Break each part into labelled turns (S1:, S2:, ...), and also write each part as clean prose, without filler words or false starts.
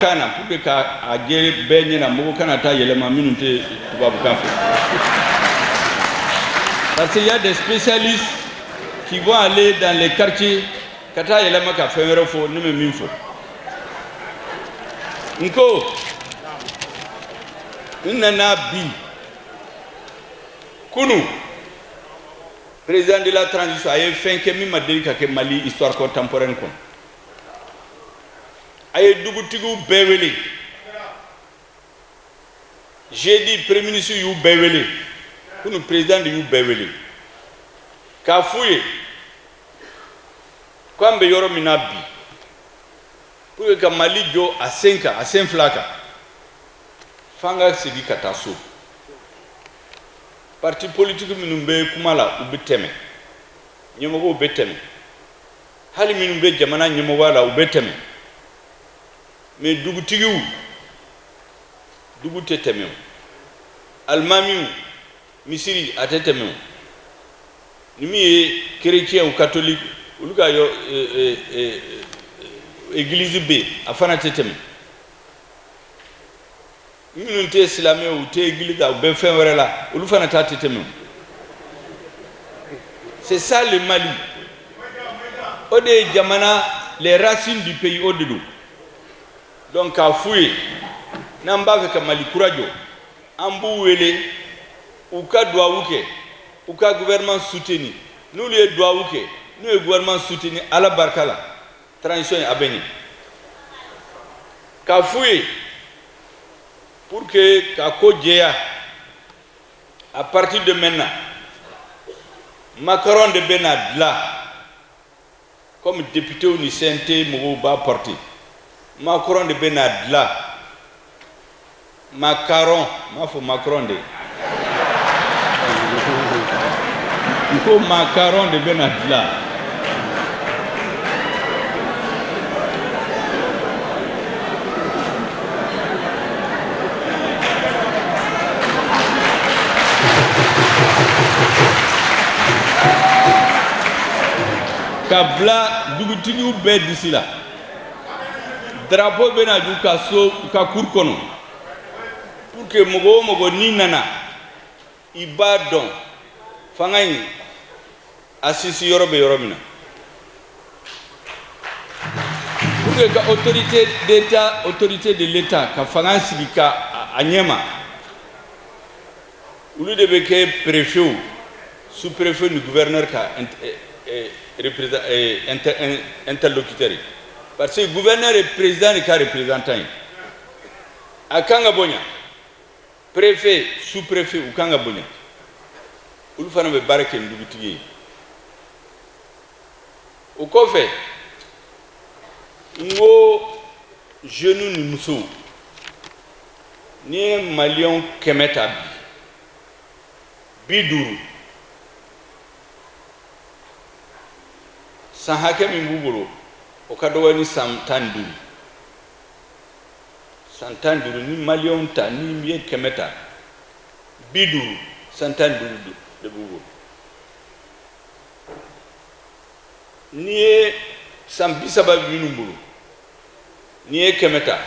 S1: Kana pour que a gere benye na mogo kana ta yelema minute tubabu kafe. Parce qu'il y a des spécialistes qui vont aller dans les quartiers kata yelema ka fenre fo ni me minfo. Nko nana bi kunu président de la transition a fait que mi madeli ka ke Mali histoire contemporaine ko. Aye dugutigu bewele j'ai dit premier ministre yu bewele kunu président yu bewele ka fuye kwambe yoro minabi pour que Mali jo a 5 ans a 5 flaka fanga sigi kataso parti politique minumbe kumala ubeteme nyemogo ubeteme hali minumbe jamana nyemogo ala ubeteme mais dugutigiw dugu tetemew almamiw misiri atetemew nimi ye chrétien ou catholique uluka yo église B afana tetemew minun te islamé ou te église ou ben fin wala la ulu fana ta tetemew. C'est ça le Mali. Ode jamana les racines du pays au-dedans. Donc à fouiller namba fe Mali kurajo ambu wele ou ka doit ou ka gouvernement soutenu nous les doit nous le gouvernement soutenu à la barkala transition abeni ka fouiller pour que ka kodjeya à partir de maintenant Macron de Benad là comme député au Nicente Mouba porté Macron de Benad là. Macaron, ma fo Macron de. Il faut Macaron de Benad là. Kabla dugutinu be d'ici là. Drapeau benaju ka so ka kurkono pour que mogo ni nana ibadon fangay assisi yorobe yoromina pour que ka autorité de l'état ka fangay sibika anyema ulu de beke préfet sous-préfet du gouverneur ka interlocuteur. Parce que le gouverneur et le président est représentant. À Kangabonia, préfet, sous-préfet ou Kangabonia, où nous faisons des barraques et nous boutilles. Au café, nous genoux nous sommes. Ni Malion Kemeta Bidou. Sans hakem imbubolo. Au cas où nous sommes tendus, ni Malion ta ni bien Kemeta, Bidou, Santandu de Boubou. Ni Sambisaba Binumbu, ni Kemeta,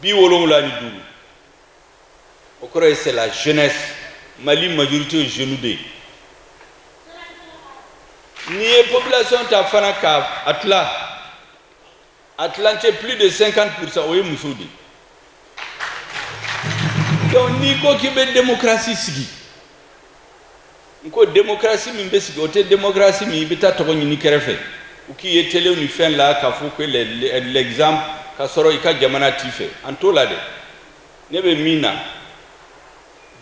S1: Biwolonga ni Dou. Au croire c'est la jeunesse, Mali majorité au genoux. Ni population ta fanaka atla. Atlantique plus de 50% oui Moussoudi. Donc Nico qui veut démocratie sigi. Nico démocratie mimbesi côté démocratie mi bita tokoni ni kerefe. Ou qui est télé ni fin là ka faut que l'exemple ka soro ika jamana tife. Antolade. Nebe mina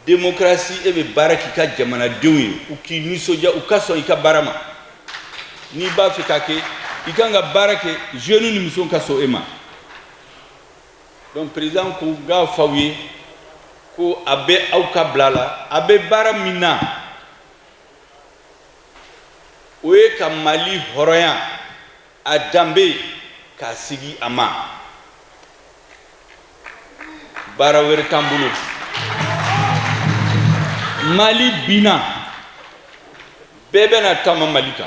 S1: démocratie ebe baraki ka jamana dewi ou qui ni soja ou kaso ika barama. Ni ba fikake ikanga barake jeune ni muson kaso ema. Donc président ko ga fawi ko abe auka blala abe bara mina oye ka Mali horoyan a dambe ka sigi ama bara were tambulo Mali bina bebe na tama Malika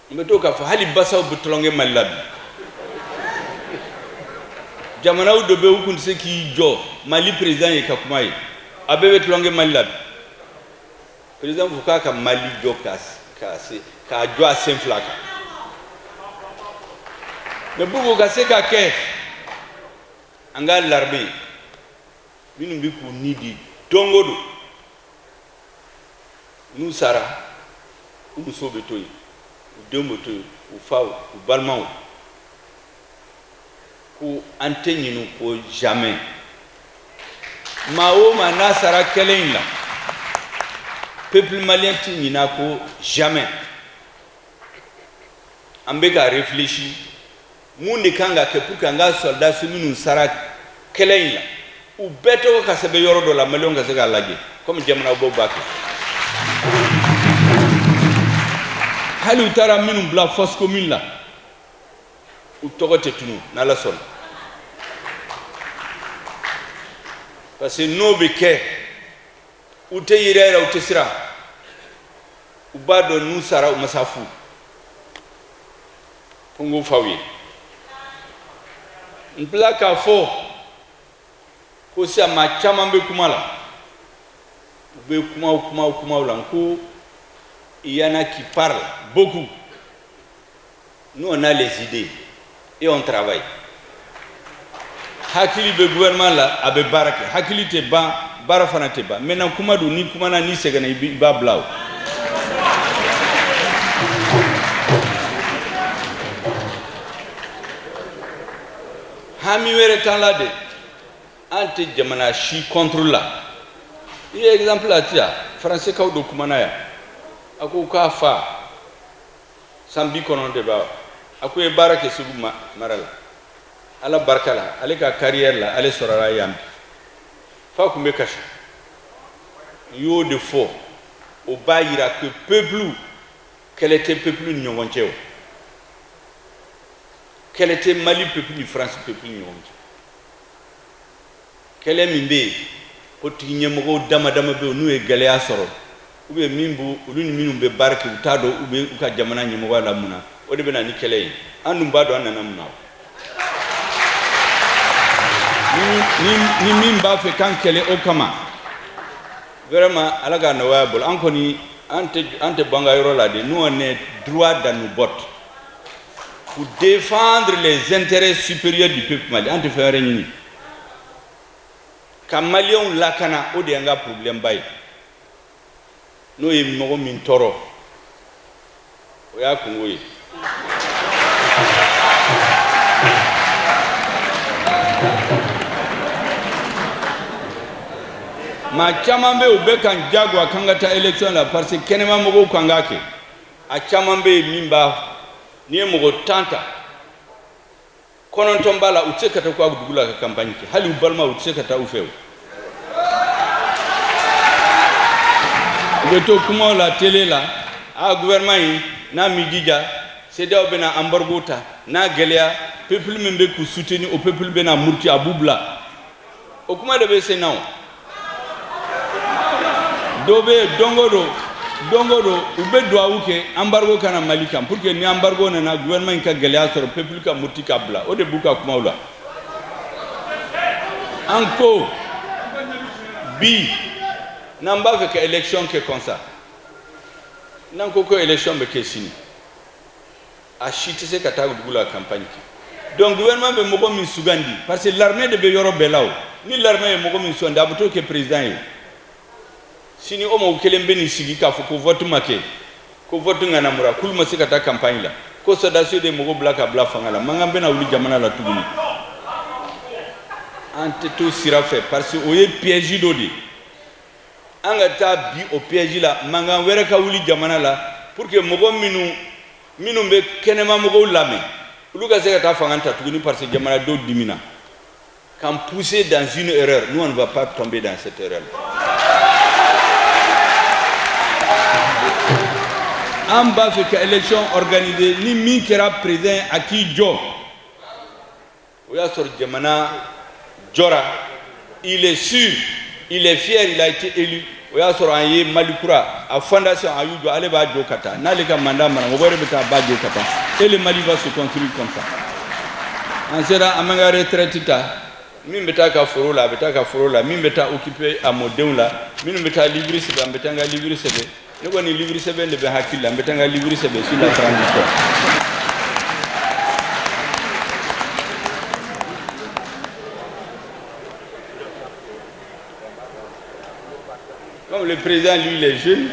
S1: metoka fa hali basa ubutulonge Mali labi jamana u dobe u kun se ki jo Mali président ye ka kuma ye abebe tulonge Mali la président fuka ka Mali jo ka jo a senflaka me bugo ka se ka ke anga l'armée minu bi ku nidi dongodo nous sara ou sobe toy ou dembo toy ou faw ou balmaw ku antenyinu ko jamais mao mana sara kelen la peuple malien tinyina ko jamais ambe ka réfléchir mundi kanga ke pour kanga soldat suminu sara kelen la ou beto ka sebe yoro do la malion ka se ka laje comme jamana bo bakki hali utara minu bla fosse commune la utogote tunu na la sol parce que no be ke ute yirera ute sira ubado nu sara umasafu pungu fawi mbla ka fo ko sia ma chama be kumala be kuma la ko il y en a qui parlent beaucoup. Nous on a les idées et on travaille. Hakili be gouvernement la abe barake hakili te ba barafana te ba maintenant kuma do ni kuma na ni segana ba blaw hami were tan la de ante jamana shi contrôle la il exemple là tia français kaw do kuma na ya ako ka fa sambi konon de ba ako e barake sugu marala ala barkala ale ka carrière la ale sorara yam fa ko me kasha yo de fo o bayira que peuple quel était peuple nyongoncheo quel était Mali peuple France peuple nyongonche quel est mimbe poti nyemo dama be nu e galea soro ube mimbu uluni minu be barke utado ube uka jamana nyemo wala muna ode bena ni kele andu mbado anana muna ni mimba fe kan kele okama vraiment alaga na wayable anko ni ante banga yoro la de nous on est droit dans nos bottes pour défendre les intérêts supérieurs du peuple malien ante faire réuni kam malion lakana ode anga problème bay no e mo min toro o ya kungoyi ma chamambe ube kan jagwa kangata election la parce que kenema mogo kangake a chamambe mimba ni mogo tanta konon tombala utsekata kwa dugula ka campagne ki hali ubalma utsekata ufew beto kuma la télé la a gouvernement na midija c'est da bena embargota na gelea peuple membe ku soutenir au peuple bena murti abubla o kuma de be senaw dobe dongodo ube douauke embargo kana malikam pour que ni embargo na gouvernement ka gelea sur peuple ka murti kabla o de buka kuma la anko bi namba fait que élection que comme ça nan ko élection be kesini a chité se kata la campagne donc gouvernement be moko min sugandi parce que l'armée de be yoro belao ni l'armée moko min sugandi abuto que président yi sini o mo kelembe ni sigi ka fo ko vote make ko vote ngana mura kulma se kata campagne la ko sodation de moko blaka bla fangala mangambe na wuli jamana la tuguni ante to sira fait parce que oye piège dodi anga ta bi au piège la manga wera ka wuli jamana la pour que mogo minu be kenema mogo lame uluka se ta fanganta tuguni parce que jamana do dimina quand pousser dans une erreur nous on ne va pas tomber dans cette erreur en bas fait que élection organisée ni min kera président aki jo oya sor jamana jora il est sûr il est fier il a été élu oya soro anye malikura a fondation ayudo ale ba jo kata nale ka manda mana ngobere beta ba jo kata et le Mali va se construire comme ça en sera amanga retraite ta min beta ka foro la beta ka foro la min beta occuper à modèle la min beta livrer c'est beta nga livrer c'est ne ko ni livrer c'est ben de ben hakil la beta nga livrer c'est sur la transition. Comme le président lui les jeunes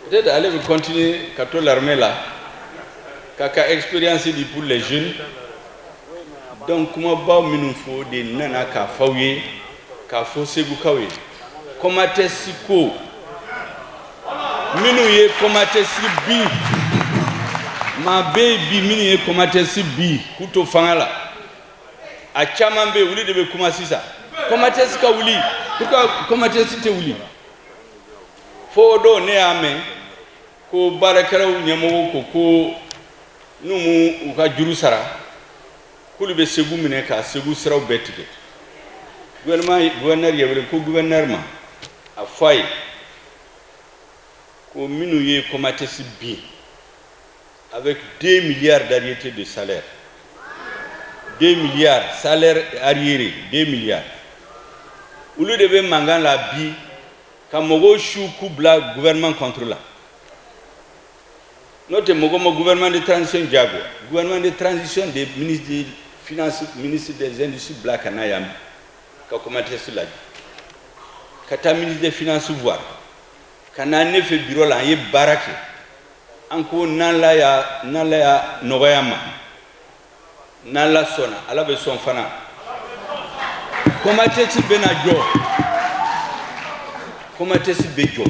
S1: peut-être aller continuer quand l'armée là kaka expérience dit pour les jeunes. Donc comment ba minnu fo de nana ka fawye ka fo segu kawe komate siko minu ye komate si bi ma baby minu ye komate si bi kuto fangala a chaman be wuli de be kuma sisa komate sika wuli pourquoi komate si te wuli fo do ne ame ko barakaraw nyamo ko numu ka juru sara kulu be segu mine ka segu siraw betike gouverneur yewre ko gouverneur ma a fay ko minu ye komate si bi avec 2 milliards d'arriérés de salaire 2 milliards salaire arriéré 2 milliards ulu de be mangan la bi ka mogo shu kubla gouvernement contrôle notre mogo gouvernement de transition jago gouvernement de transition des ministres des Finance, ministre des Industries Black Anayam, qui a commenté cela. Quand le ministre des Finances voir, quand on a fait bureau là, il y a baraque. Encore nalaya noyama, nala sona, ala be son fana. Comment est-ce benajo? Comment est-ce bejo?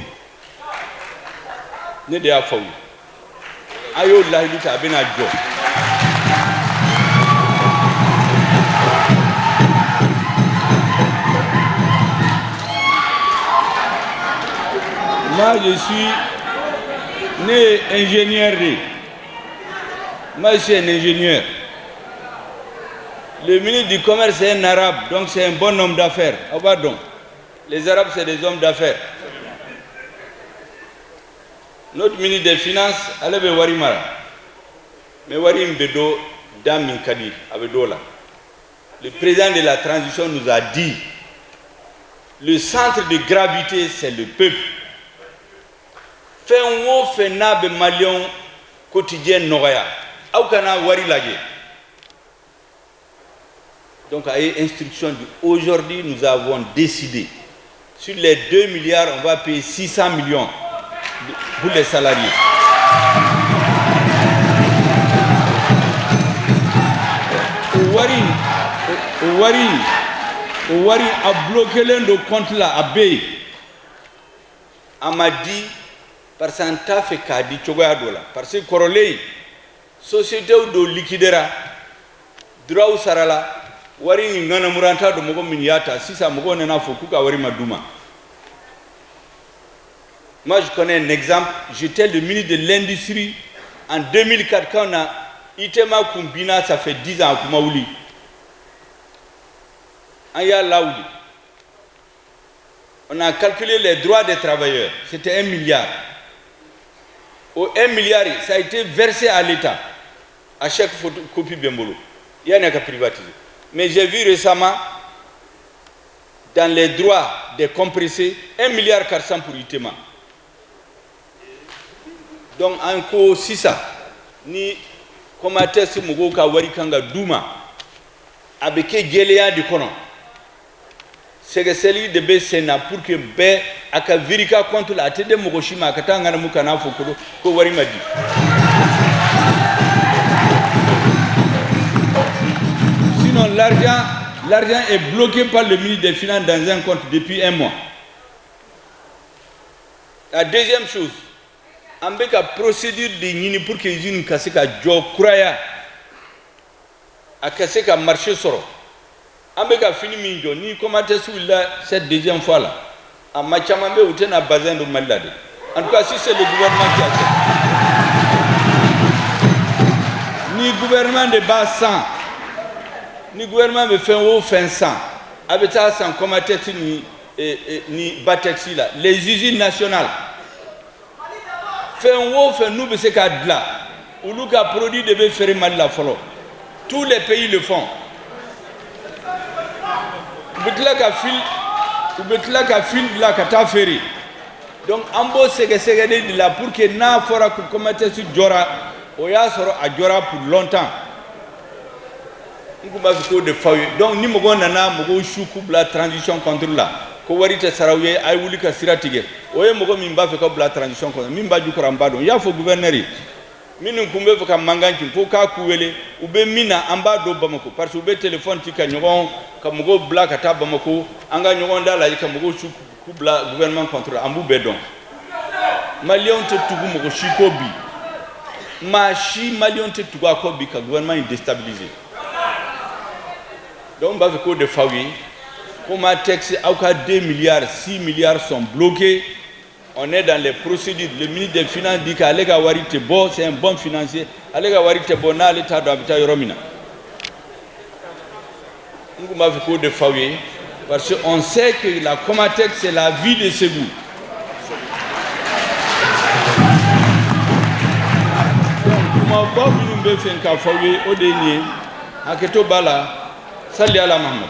S1: Ne de afau. Ayo la luta benajo. Moi, je suis né ingénieur. Moi, je suis un ingénieur. Le ministre du Commerce est un arabe, donc c'est un bon homme d'affaires. Ah, pardon. Les Arabes, c'est des hommes d'affaires. Notre ministre des Finances, Alabe Warimara. Mais Warim Bedo, Dame Kadi, Abedola. Le président de la transition nous a dit le centre de gravité, c'est le peuple. Fait un mot fait nabe malion quotidien Noria. Aukana wari lagé. Donc à instruction aujourd'hui nous avons décidé sur les 2 milliards on va payer 600 millions pour les salariés. Wari a bloqué l'un de compte là à Bay. On m'a dit parce que ça fait kadi chogoya dola parce que corolé société do liquidera droit sarala wari ngana muranta do mogo minyata sisa mogo nena fokuka wari maduma. Moi je connais un exemple, j'étais le ministre de l'industrie en 2004 quand on a Itema Kumbina, ça fait 10 ans à Kumaouli. Aya Laouli. On a calculé les droits des travailleurs, c'était 1 milliard. Au 1 milliard, ça a été versé à l'État, à chaque photocopie Bembolo. Il y en a qu'à privatiser. Mais j'ai vu récemment, dans les droits des compressés, 1 milliard 400 pour Itema. Donc, encore si ça, ni comme à test Mogoka Warikanga Douma, avec Géléa du Coran. C'est que celui de Bessena pour que Bé aka virika contre la tête de Mogoshima Katanga Mukana Fokoro ko Warimadi. Sinon l'argent est bloqué par le ministre des Finances dans un compte depuis 1 mois. La deuxième chose, avec la procédure de Nini pour que les usines cassent à Joe Kuraya à casser à marché soro. Avec la fini minjo, ni comment est-ce cette deuxième fois là. À Machamambe ou à Bazin de Malade. En tout cas, si c'est le gouvernement qui a fait. Ni gouvernement de bas 100, ni gouvernement de fin haut fin 100. Avec ça, sans comment est-ce ni Batexi là. Les usines nationales. Fin haut, fin nous, c'est qu'à de là. Ou nous, qu'à produit devait faire mal la follow. Tous les pays le font. u bɛ tila ka fil bila ka taa feere donc an b'o sɛgɛsɛgɛli de la pour que n'a fɔra ko commerce jɔra o y'a sɔrɔ a jɔra pour longtemps n kun b'a fɛ k'o de f'aw ye donc ni mɔgɔw nana mɔgɔw su k'u bila transition contrôle la ko wari tɛ sara u ye a ye wuli ka sira tigɛ o ye mɔgɔ min b'a fɛ ka bila transition contrôle min b'a jukɔrɔ an b'a dɔn n y'a fɔ gouverneur ye minnu kun bɛ fɛ ka mankan ci fo k'a k'u wele u bɛ min na an b'a dɔn Bamako parce que u bɛ téléphone ci ka ɲɔgɔn ka mɔgɔw bila ka taa Bamako an ka ɲɔgɔn da lajɛ ka mɔgɔw su k'u bila gouvernement contrôle an b'u bɛɛ dɔn maliyɛnw tɛ tugu mɔgɔ si ko bi maa si maliyɛnw tɛ tugu a kɔ bi ka gouvernement in déstabiliser donc n b'a fɛ k'o de f'aw ye comme un texte aw ka 2 milliards 6 milliards sont bloqués. On est dans les procédures. Le ministre des Finances dit qu'Ale Gawari Tebo, c'est un bon financier. Ale Gawari Tebo n'a l'état d'habitat Yoromina. Nous m'avons fait de faouiller parce qu'on sait que la Comatex, c'est la vie de Ségou. Donc, comment vous nous faites un faouiller au dernier, à Keto Bala, Sali ala Mahmoud.